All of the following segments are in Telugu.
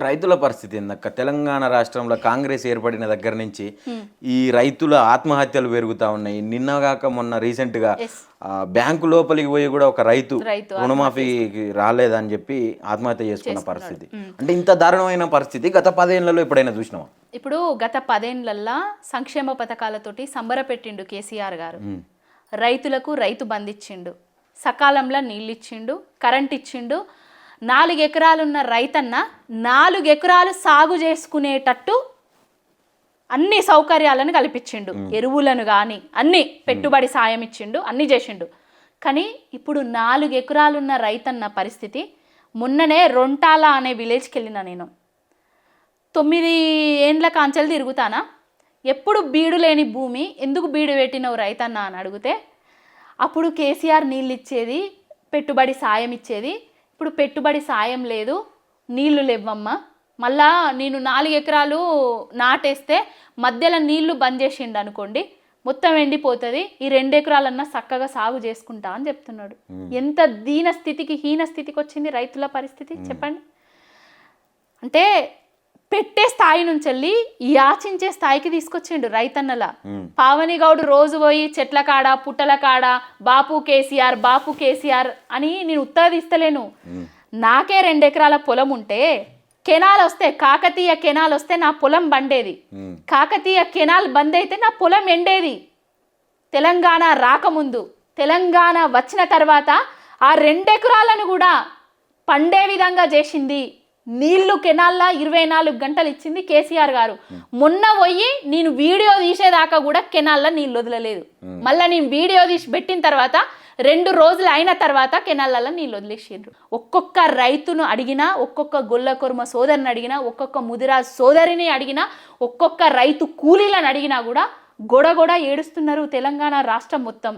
రైతుల పరిస్థితి ఏందక్క? తెలంగాణ రాష్ట్రంలో కాంగ్రెస్ ఏర్పడిన దగ్గర నుంచి ఈ రైతుల ఆత్మహత్యలు పెరుగుతూ ఉన్నాయి. నిన్నగాక మొన్న రీసెంట్గా బ్యాంకు లోపలికి పోయి కూడా ఒక రైతు రుణమాఫీకి రాలేదని చెప్పి ఆత్మహత్య చేసుకున్న పరిస్థితి. అంటే ఇంత దారుణమైన పరిస్థితి గత 10 ఏళ్లలో ఎప్పుడైనా చూసినావా? ఇప్పుడు గత 10 ఏళ్లలో సంక్షేమ పథకాలతోటి సంబరపెట్టిండు కేసీఆర్ గారు. రైతులకు రైతు బంధు ఇచ్చిండు, సకాలంలో నీళ్ళు ఇచ్చిండు, కరెంట్ ఇచ్చిండు. 4 ఎకరాలున్న రైతన్న 4 ఎకరాలు సాగు చేసుకునేటట్టు అన్ని సౌకర్యాలను కల్పించిండు. ఎరువులను కానీ అన్ని పెట్టుబడి సాయం ఇచ్చిండు, అన్నీ చేసిండు. కానీ ఇప్పుడు 4 ఎకరాలున్న రైతన్న పరిస్థితి, మొన్ననే రొంటాల అనే విలేజ్కి వెళ్ళిన నేను. 9 ఏండ్ల కాంచెలు తిరుగుతానా, ఎప్పుడు బీడు లేని భూమి ఎందుకు బీడు పెట్టినవు రైతన్న అని అడిగితే అప్పుడు కేసీఆర్ నీళ్ళు ఇచ్చేది, పెట్టుబడి సాయం ఇచ్చేది. ఇప్పుడు పెట్టుబడి సాయం లేదు, నీళ్లు లేవమ్మా. మళ్ళా నేను 4 ఎకరాలు నాటేస్తే మధ్యలో నీళ్లు బంద్ చేసిండు అనుకోండి, మొత్తం ఎండిపోతుంది. ఈ 2 ఎకరాలన్నా చక్కగా సాగు చేసుకుంటా అని చెప్తున్నాడు. ఎంత దీన స్థితికి, హీన స్థితికి వచ్చింది రైతుల పరిస్థితి చెప్పండి. అంటే పెట్టే స్థాయి నుంచి వెళ్ళి యాచించే స్థాయికి తీసుకొచ్చిండు రైతన్నల. పావని గౌడ్ రోజు పోయి చెట్ల కాడ, పుట్టల కాడ బాపు కేసీఆర్, బాపు కేసీఆర్ అని నేను ఉత్తరదిస్తలేను. నాకే 2 ఎకరాల పొలం ఉంటే కెనాల్ వస్తే, కాకతీయ కెనాల్ వస్తే నా పొలం బండేది. కాకతీయ కెనాల్ బంద్ అయితే నా పొలం ఎండేది. తెలంగాణ రాకముందు, తెలంగాణ వచ్చిన తర్వాత ఆ 2 ఎకరాలను కూడా పండే విధంగా చేసింది. నీళ్లు కెనాల్లా 24 గంటలు ఇచ్చింది కేసీఆర్ గారు. మొన్న పోయి నేను వీడియో తీసేదాకా కూడా కెనాల్లో నీళ్ళు వదలలేదు. మళ్ళీ నేను వీడియో తీసి పెట్టిన తర్వాత 2 రోజులు అయిన తర్వాత కెనాల్లో నీళ్ళు వదిలేసిండ్రు. ఒక్కొక్క రైతును అడిగినా, ఒక్కొక్క గొల్లకొర్మ సోదరిని అడిగినా, ఒక్కొక్క ముదిరాజ్ సోదరిని అడిగినా, ఒక్కొక్క రైతు కూలీలను అడిగినా కూడా గొడగొడ ఏడుస్తున్నారు తెలంగాణ రాష్ట్రం మొత్తం.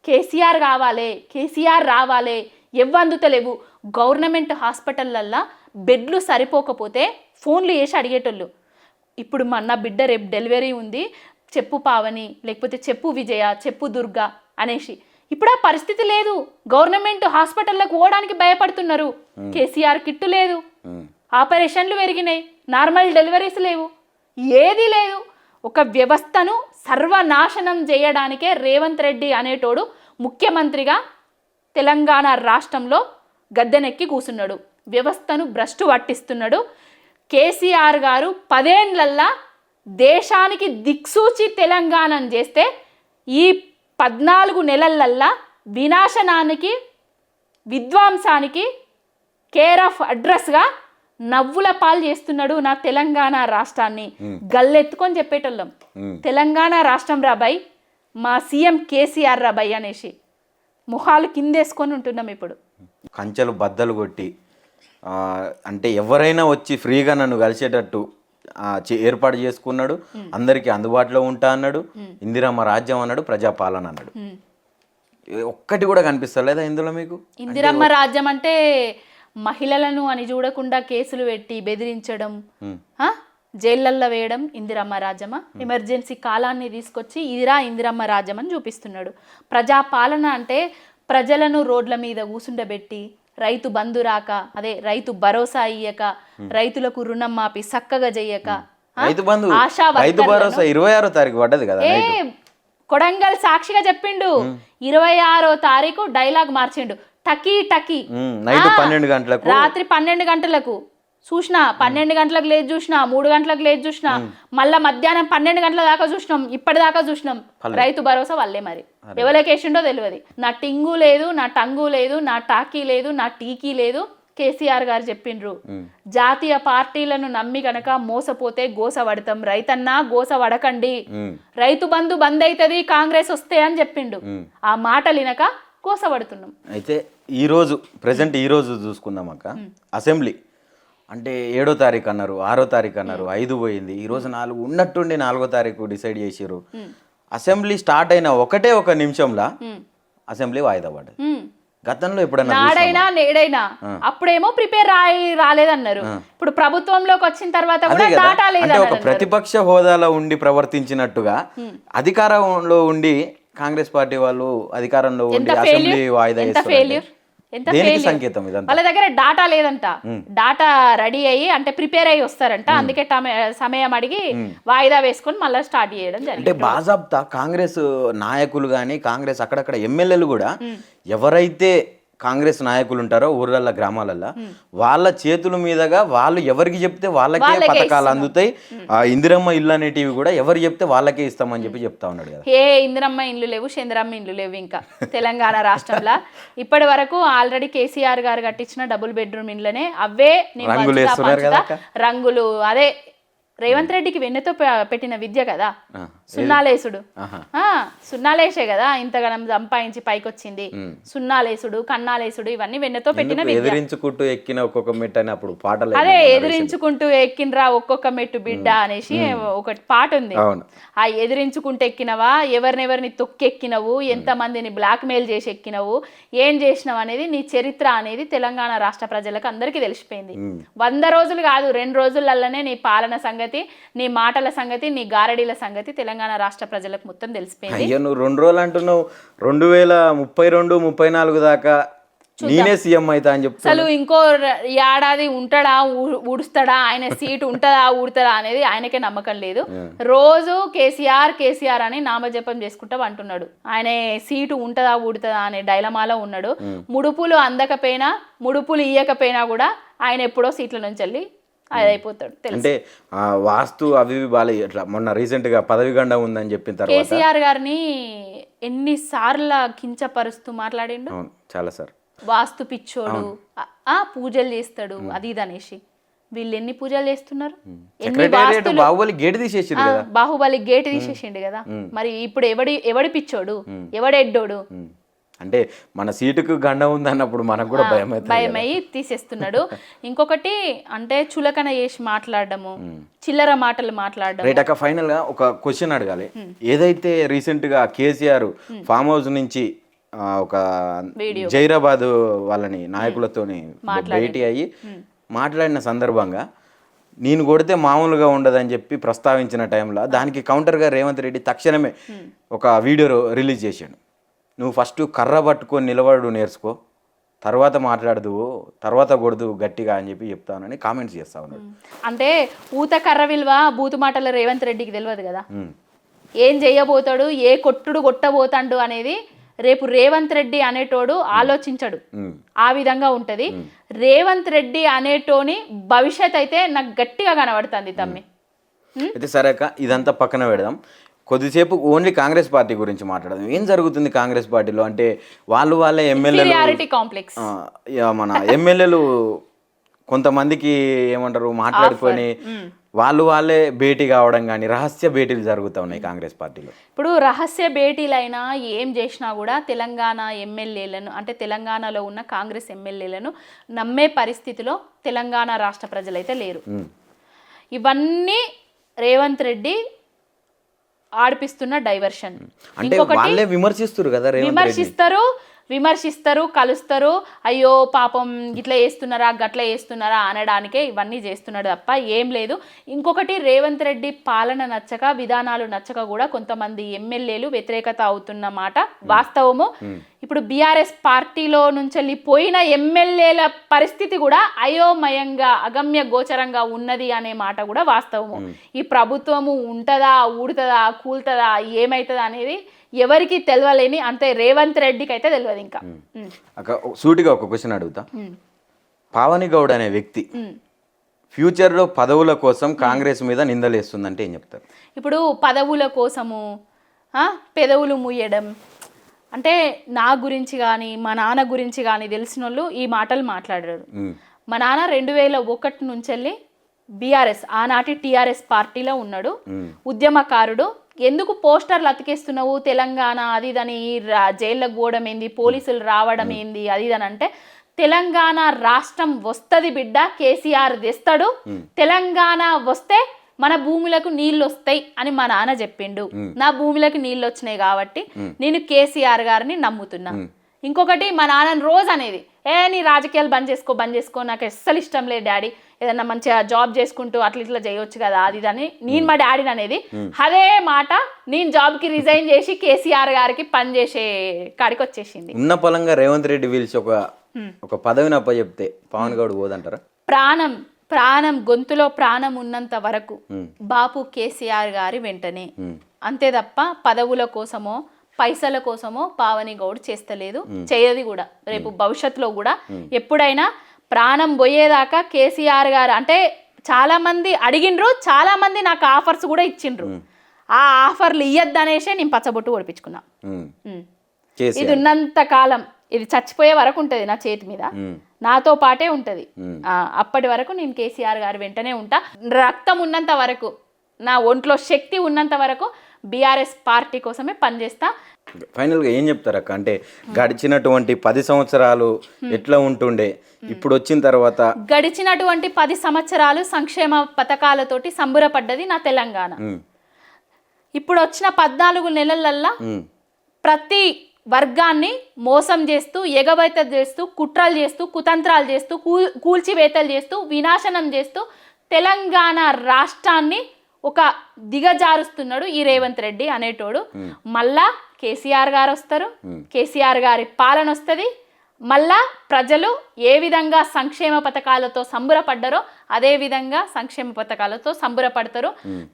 కేసీఆర్ కావాలి, కేసీఆర్ రావాలి, ఎవ్వందుతలేవు. గవర్నమెంట్ హాస్పిటల్లల్లో బెడ్లు సరిపోకపోతే ఫోన్లు చేసి అడిగేటోళ్ళు. ఇప్పుడు నా బిడ్డ రేపు డెలివరీ ఉంది, చెప్పు పావని, లేకపోతే చెప్పు విజయ, చెప్పు దుర్గా అనేసి. ఇప్పుడు ఆ పరిస్థితి లేదు. గవర్నమెంట్ హాస్పిటల్లోకి పోవడానికి భయపడుతున్నారు. కేసీఆర్ కిట్టు లేదు, ఆపరేషన్లు పెరిగినాయి, నార్మల్ డెలివరీస్ లేవు, ఏదీ లేదు. ఒక వ్యవస్థను సర్వనాశనం చేయడానికే రేవంత్ రెడ్డి అనేటోడు ముఖ్యమంత్రిగా తెలంగాణ రాష్ట్రంలో గద్దెనెక్కి కూసున్నాడు. వ్యవస్థను భ్రష్టు పట్టిస్తున్నాడు. కేసీఆర్ గారు 10 ఏళ్లల్లా దేశానికి దిక్సూచి తెలంగాణను చేస్తే ఈ 14 నెలలల్లా వినాశనానికి, విధ్వంసానికి కేర్ ఆఫ్ అడ్రస్గా నవ్వుల పాలు చేస్తున్నాడు నా తెలంగాణ రాష్ట్రాన్ని. గల్లెత్తుకొని చెప్పేటోళ్ళం, తెలంగాణ రాష్ట్రం రాబాయ్, మా సీఎం కేసీఆర్ రాబాయ్ అనేసి ముఖాలు కిందేసుకొని ఉంటున్నాం. ఇప్పుడు కంచెలు బద్దలు కొట్టి అంటే ఎవరైనా వచ్చి ఫ్రీగా నన్ను కలిసేటట్టు ఏర్పాటు చేసుకున్నాడు. అందరికీ అందుబాటులో ఉంటా అన్నాడు. ఇందిరమ్మ రాజ్యం అన్నాడు, ప్రజాపాలన అన్నాడు. ఒక్కటి కూడా కనిపిస్తలేదా ఇందులో మీకు? ఇందిరమ్మ రాజ్యం అంటే మహిళలను అని చూడకుండా కేసులు పెట్టి బెదిరించడం, జైళ్ళల్లో వేయడం ఇందిరమ్మ రాజ్యమా? ఎమర్జెన్సీ కాలాన్ని తీసుకొచ్చి ఇదిరా ఇందిరమ్మ రాజ్యం అని చూపిస్తున్నాడు. ప్రజాపాలన అంటే ప్రజలను రోడ్ల మీద కూసుండబెట్టి, రైతు బంధు రాక, అదే రైతు భరోసా ఇయ్యక, రైతులకు రుణం మాపి చక్కగా చెయ్యక, రైతు భరోసా 26వ తారీఖు పడ్డది కదా. కొడంగల్ సాక్షిగా చెప్పిండు, 26వ తారీఖు డైలాగ్ మార్చిండు. టకీ టకీ రాత్రి 12 గంటలకు చూసినా, 12 గంటలకు లేదు చూసినా, 3 గంటలకు లేదు చూసినా, మళ్ళా మధ్యాహ్నం 12 గంటల దాకా చూసినాం, ఇప్పటిదాకా చూసినాం. రైతు భరోసా వల్లే మరి ఎవరికేసిండో తెలియదు. నా టింగు లేదు, నా టంగు లేదు, నా టాకీ లేదు, నా టీకీ లేదు. కేసీఆర్ గారు చెప్పిండ్రు, జాతీయ పార్టీలను నమ్మి కనుక మోసపోతే గోసపడతాం, రైతన్నా గోసపడకండి, రైతు బంధు బంద్ అవుతుంది కాంగ్రెస్ వస్తే అని చెప్పిండు. ఆ మాటలు వినక గోసపడుతున్నాం. అయితే ప్రెసెంట్ ఈ రోజు చూసుకుందాం అక్క, అసెంబ్లీ అంటే 7వ తారీఖు అన్నారు, 6వ తారీఖు అన్నారు, 5 పోయింది, ఈరోజు 4 ఉన్నట్టుండి 4వ తారీఖు డిసైడ్ చేసారు. అసెంబ్లీ స్టార్ట్ అయిన ఒక నిమిషంలో అసెంబ్లీ వాయిదా పడ్డది. గతంలో ఎప్పుడైనా నేడైనా అప్పుడేమో ప్రిపేర్ రాలేదన్నారు. ఇప్పుడు ప్రభుత్వంలోకి వచ్చిన తర్వాత ఒక ప్రతిపక్ష హోదాలో ఉండి ప్రవర్తించినట్టుగా అధికారంలో ఉండి కాంగ్రెస్ పార్టీ వాళ్ళు అధికారంలో ఉండి అసెంబ్లీ వాయిదా వేస్తారు. ఎంత దేనికి failure. సంకేతం ఇదంతా? వాళ్ళ దగ్గర డాటా లేదంట, డాటా రెడీ అయ్యి అంటే ప్రిపేర్ అయ్యి వస్తారంట, అందుకే సమయం అడిగి వాయిదా వేసుకొని మళ్ళీ స్టార్ట్ చేయడం అంటే జరిగింది. బాజాబ్తా కాంగ్రెస్ నాయకులు కానీ కాంగ్రెస్ అక్కడక్కడ ఎమ్మెల్యేలు కూడా ఎవరైతే కాంగ్రెస్ నాయకులు ఉంటారో ఊర్లల్లో గ్రామాలల్లో వాళ్ళ చేతుల మీదుగా వాళ్ళు ఎవరికి చెప్తే వాళ్ళకే పథకాలు అందుతాయి. ఆ ఇందిరమ్మ ఇల్లు అనేటివి కూడా ఎవరు చెప్తే వాళ్ళకే ఇస్తామని చెప్పి చెప్తా ఉన్నాడు కదా. ఏ ఇందిరమ్మ ఇండ్లు లేవు, చంద్రమ్మ ఇండ్లు లేవు ఇంకా తెలంగాణ రాష్ట్రంలో. ఇప్పటి వరకు ఆల్రెడీ కేసీఆర్ గారు కట్టించిన డబుల్ బెడ్రూమ్ ఇండ్లనే అవే నేను రంగులు పంచుతా, వేస్తున్నారు పంచుతా. కదా రంగులు అదే రేవంత్ రెడ్డికి వెన్నెతో పెట్టిన విద్య కదా సున్నాలేసుడు. సున్నాలేసే కదా ఇంతగానం సంపాదించి పైకొచ్చింది. సున్నాలేసుడు, కన్నాలేసుడు ఇవన్నీ వెన్నెతో పెట్టిన విద్య. ఎదిరించుకుంటూ ఎక్కిన ఒక్కొక్క మెట్టు అని అప్పుడు పాటలు అదే ఎదిరించుకుంటూ ఎక్కినరా ఒక్కొక్క మెట్టు బిడ్డ అనేసి ఒకటి పాట ఉంది. ఆ ఎదిరించుకుంటూ ఎక్కినవా, ఎవరినెవరిని తొక్కెక్కినవు, ఎంతమందిని బ్లాక్ మెయిల్ చేసి ఎక్కినవు, ఏం చేసినావు అనేది నీ చరిత్ర అనేది తెలంగాణ రాష్ట్ర ప్రజలకు అందరికీ తెలిసిపోయింది. 100 రోజులు కాదు, 2 రోజులలోనే నీ పాలన సంగతి, నీ మాటల సంగతి, నీ గారడీల సంగతి తెలంగాణ రాష్ట్ర ప్రజలకు మొత్తం తెలిసిపోయింది. అయ్యో నువ్వు 2 రోజులు అంటున్నావు, 2032, 34 దాకా నేనే సీఎం అవుతా అని చెప్తా. అసలు ఇంకో ఏడాది ఉంటాడా, ఊడుస్తాడా, ఆయన సీటు ఉంటుందా ఊడుతుందా అనేది ఆయనకే నమ్మకం లేదు. రోజు కేసీఆర్ అని నామజపం చేసుకుంటా అంటున్నాడు. ఆయన సీటు ఉంటుందా ఊడుతుందా అనే డైలమాలో ఉన్నాడు. ముడుపులు అందకపోయినా, ముడుపులు ఇయ్యకపోయినా కూడా ఆయన ఎప్పుడో సీట్ల నుంచి వెళ్ళి అది అయిపోతాడు. అంటే వాస్తు అవి బాలే. ఇట్లా మొన్న రీసెంట్ గా పదవి గండం ఉందని చెప్పిన తర్వాత కేసీఆర్ గారిని ఎన్నిసార్లు కించపరుస్తూ మాట్లాడిండు. చాలా సార్. వాస్తు పిచ్చోడు, పూజలు చేస్తాడు అది ఇది అనేసి. వీళ్ళు ఎన్ని పూజలు చేస్తున్నారు? బాహుబలి గేట్ తీసేసిండు కదా, బాహుబలి గేట్ తీసేసిండు కదా. మరి ఇప్పుడు ఎవడి పిచ్చోడు, ఎవడెడ్డోడు? అంటే మన సీటుకు గండం ఉందన్నప్పుడు మనకు కూడా భయమై తీసేస్తున్నాడు. ఇంకొకటి అంటే చులకన చేసి మాట్లాడడము, చిల్లర మాటలు మాట్లాడడం. రైట్ అక్క, ఫైనల్ గా ఒక క్వశ్చన్ అడగాలి. ఏదైతే రీసెంట్ గా కేసీఆర్ ఫామ్ హౌస్ నుంచి ఒక జైరాబాద్ వాళ్ళని నాయకులతోని భేటీ అయ్యి మాట్లాడిన సందర్భంగా నేను కొడితే మామూలుగా ఉండదని చెప్పి ప్రస్తావించిన టైంలో దానికి కౌంటర్గా రేవంత్ రెడ్డి తక్షణమే ఒక వీడియో రిలీజ్ చేశాడు. నువ్వు ఫస్ట్ కర్ర పట్టుకొని నిలబడు నేర్చుకో, తర్వాత మాట్లాడదు, తర్వాత కొడదు గట్టిగా అని చెప్పి చెప్తానని కామెంట్స్ చేస్తా ఉన్నాడు. అంటే ఊత కర్ర విలువ బూతు మాటల రేవంత్ రెడ్డికి తెలియదు కదా. ఏం చెయ్యబోతాడు, ఏ కొట్టుడు కొట్టబోతాడు అనేది రేపు రేవంత్ రెడ్డి అనేటోడు ఆలోచించడు. ఆ విధంగా ఉంటది. రేవంత్ రెడ్డి అనేటోని భవిష్యత్ అయితే నాకు గట్టిగా కనబడుతుంది తమ్మి. అయితే సరే అక్క, ఇదంతా పక్కన పెడదాం. కొద్దిసేపు ఓన్లీ కాంగ్రెస్ పార్టీ గురించి మాట్లాడదాం. ఏం జరుగుతుంది కాంగ్రెస్ పార్టీలో అంటే వాళ్ళే ఎమ్మెల్యేలు కాంప్లెక్స్, మన ఎమ్మెల్యేలు కొంతమందికి ఏమంటారు మాట్లాడుకొని వాళ్ళే భేటీ కావడం కానీ రహస్య భేటీలు జరుగుతూ ఉన్నాయి కాంగ్రెస్ పార్టీలో. ఇప్పుడు రహస్య భేటీలైనా ఏం చేసినా కూడా తెలంగాణ ఎమ్మెల్యేలను అంటే తెలంగాణలో ఉన్న కాంగ్రెస్ ఎమ్మెల్యేలను నమ్మే పరిస్థితిలో తెలంగాణ రాష్ట్ర ప్రజలైతే లేరు. ఇవన్నీ రేవంత్ రెడ్డి ఆడిపిస్తున్న డైవర్షన్. అంటే వాళ్ళే విమర్శిస్తారు కదా, విమర్శిస్తారు, కలుస్తారు, అయ్యో పాపం ఇట్లా చేస్తున్నారా గట్లా చేస్తున్నారా అనడానికే ఇవన్నీ చేస్తున్నాడు తప్ప ఏం లేదు. ఇంకొకటి రేవంత్ రెడ్డి పాలన నచ్చక, విధానాలు నచ్చక కూడా కొంతమంది ఎమ్మెల్యేలు వ్యతిరేకత అవుతున్న మాట వాస్తవము. ఇప్పుడు బీఆర్ఎస్ పార్టీలో నుంచి పోయిన ఎమ్మెల్యేల పరిస్థితి కూడా అయోమయంగా, అగమ్య గోచరంగా ఉన్నది అనే మాట కూడా వాస్తవము. ఈ ప్రభుత్వము ఉంటుందా, ఊడుతుందా, కూలుతుందా, ఏమవుతుందా అనేది ఎవరికి తెలియలేని అంతే రేవంత్ రెడ్డికి అయితే తెలియదు. ఇంకా సూటిగా ఒక క్వశ్చన్ అడుగుతా. పావని గౌడ్ అనే వ్యక్తి ఫ్యూచర్లో పదవుల కోసం కాంగ్రెస్ మీద నిందలేస్తుందంటే ఏం చెప్తారు? ఇప్పుడు పదవుల కోసము పెదవులు ముయ్యడం అంటే నా గురించి కానీ మా నాన్న గురించి కానీ తెలిసిన వాళ్ళు ఈ మాటలు మాట్లాడారు. మా నాన్న 2001 నుంచి వెళ్ళి బీఆర్ఎస్ ఆనాటి టీఆర్ఎస్ పార్టీలో ఉన్నాడు, ఉద్యమకారుడు. ఎందుకు పోస్టర్లు అతికేస్తున్నావు తెలంగాణ అది ఇదని, జైళ్ళకు పోవడం ఏంది, పోలీసులు రావడం ఏంది అది ఇదని అంటే, తెలంగాణ రాష్ట్రం వస్తుంది బిడ్డ, కేసీఆర్ తెస్తాడు, తెలంగాణ వస్తే మన భూములకు నీళ్ళు వస్తాయి అని మా నాన్న చెప్పిండు. నా భూములకు నీళ్ళు వచ్చినాయి కాబట్టి నేను కేసీఆర్ గారిని నమ్ముతున్నా. ఇంకొకటి మా నాన్న రోజు అనేది, నీ రాజకీయాలు బంద్ చేసుకో, నాకు అస్సలు ఇష్టం లేదు డాడీ, ఏదన్నా మంచిగా జాబ్ చేసుకుంటూ అట్లా ఇట్లా చేయొచ్చు కదా అది అని నేను మా డాడీని అనేది. అదే మాట నేను జాబ్కి రిజైన్ చేసి కేసీఆర్ గారికి పని చేసే కాడికి వచ్చేసింది. ఉన్న పొలంగా రేవంత్ రెడ్డి పిలిచి ఒక ఒక పదవిని అప్పచెప్తే పవన్ గౌడ్ పోదంటారా? ప్రాణం ప్రాణం గొంతులో ప్రాణం ఉన్నంత వరకు బాపు కేసీఆర్ గారి వెంటనే, అంతే తప్ప పదవుల కోసమో పైసల కోసమో పావని గౌడ్ చేస్తలేదు, చేయది కూడా. రేపు భవిష్యత్తులో కూడా ఎప్పుడైనా ప్రాణం పోయేదాకా కేసీఆర్ గారు అంటే చాలా మంది అడిగిండ్రు, చాలా మంది నాకు ఆఫర్స్ కూడా ఇచ్చిండ్రు. ఆ ఆఫర్లు ఇయ్యద్దనేసే నేను పచ్చబొట్టు ఓడిపించుకున్నా. ఇది ఉన్నంత కాలం, ఇది చచ్చిపోయే వరకు ఉంటుంది నా చేతి మీద, నాతో పాటే ఉంటుంది. అప్పటి వరకు నేను కేసీఆర్ గారు వెంటనే ఉంటా. రక్తం ఉన్నంత వరకు, నా ఒంట్లో శక్తి ఉన్నంత వరకు బీఆర్ఎస్ పార్టీ కోసమే పనిచేస్తా. ఫైనల్గా ఏం చెప్తారు అక్క? అంటే గడిచినటువంటి 10 సంవత్సరాలు ఎట్లా ఉంటుండే, ఇప్పుడు వచ్చిన తర్వాత? గడిచినటువంటి 10 సంవత్సరాలు సంక్షేమ పథకాలతోటి సంబురపడ్డది నా తెలంగాణ. ఇప్పుడు వచ్చిన 14 నెలలల్లా ప్రతి వర్గాన్ని మోసం చేస్తూ, ఎగవేత చేస్తూ, కుట్రలు చేస్తూ, కుతంత్రాలు చేస్తూ, కూల్చివేతలు చేస్తూ, వినాశనం చేస్తూ తెలంగాణ రాష్ట్రాన్ని ఒక దిగజారుస్తున్నాడు ఈ రేవంత్ రెడ్డి అనేటోడు. మళ్ళా కేసీఆర్ గారు వస్తారు, కేసీఆర్ గారి పాలన వస్తుంది. మళ్ళా ప్రజలు ఏ విధంగా సంక్షేమ పథకాలతో సంబురపడ్డారో అదే విధంగా సంక్షేమ పథకాలతో సంబురపడతారు.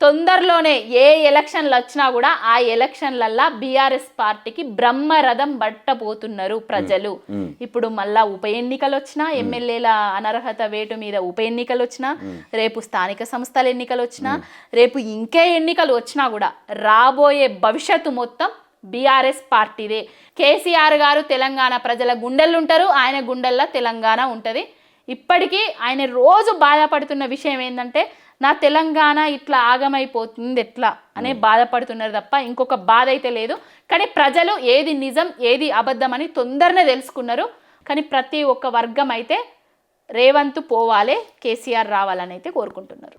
తొందరలోనే ఏ ఎలక్షన్లు వచ్చినా కూడా ఆ ఎలక్షన్లల్లా బీఆర్ఎస్ పార్టీకి బ్రహ్మరథం పట్టబోతున్నారు ప్రజలు. ఇప్పుడు మళ్ళా ఉప ఎన్నికలు వచ్చినా, ఎమ్మెల్యేల అనర్హత వేటు మీద ఉప ఎన్నికలు వచ్చినా, రేపు స్థానిక సంస్థల ఎన్నికలు వచ్చినా, రేపు ఇంకే ఎన్నికలు వచ్చినా కూడా రాబోయే భవిష్యత్తు మొత్తం బీఆర్ఎస్ పార్టీదే. కేసీఆర్ గారు తెలంగాణ ప్రజల గుండెల్లో ఉంటారు, ఆయన గుండెల్లో తెలంగాణ ఉంటుంది. ఇప్పటికీ ఆయన రోజు బాధపడుతున్న విషయం ఏంటంటే నా తెలంగాణ ఇట్లా ఆగమైపోతుంది ఎట్లా అనే బాధపడుతున్నారు తప్ప ఇంకొక బాధ అయితే లేదు. కానీ ప్రజలు ఏది నిజం ఏది అబద్ధం అని తొందరనే తెలుసుకున్నారు. కానీ ప్రతి ఒక్క వర్గం అయితే రేవంత్ పోవాలే, కేసీఆర్ రావాలని అయితే కోరుకుంటున్నారు.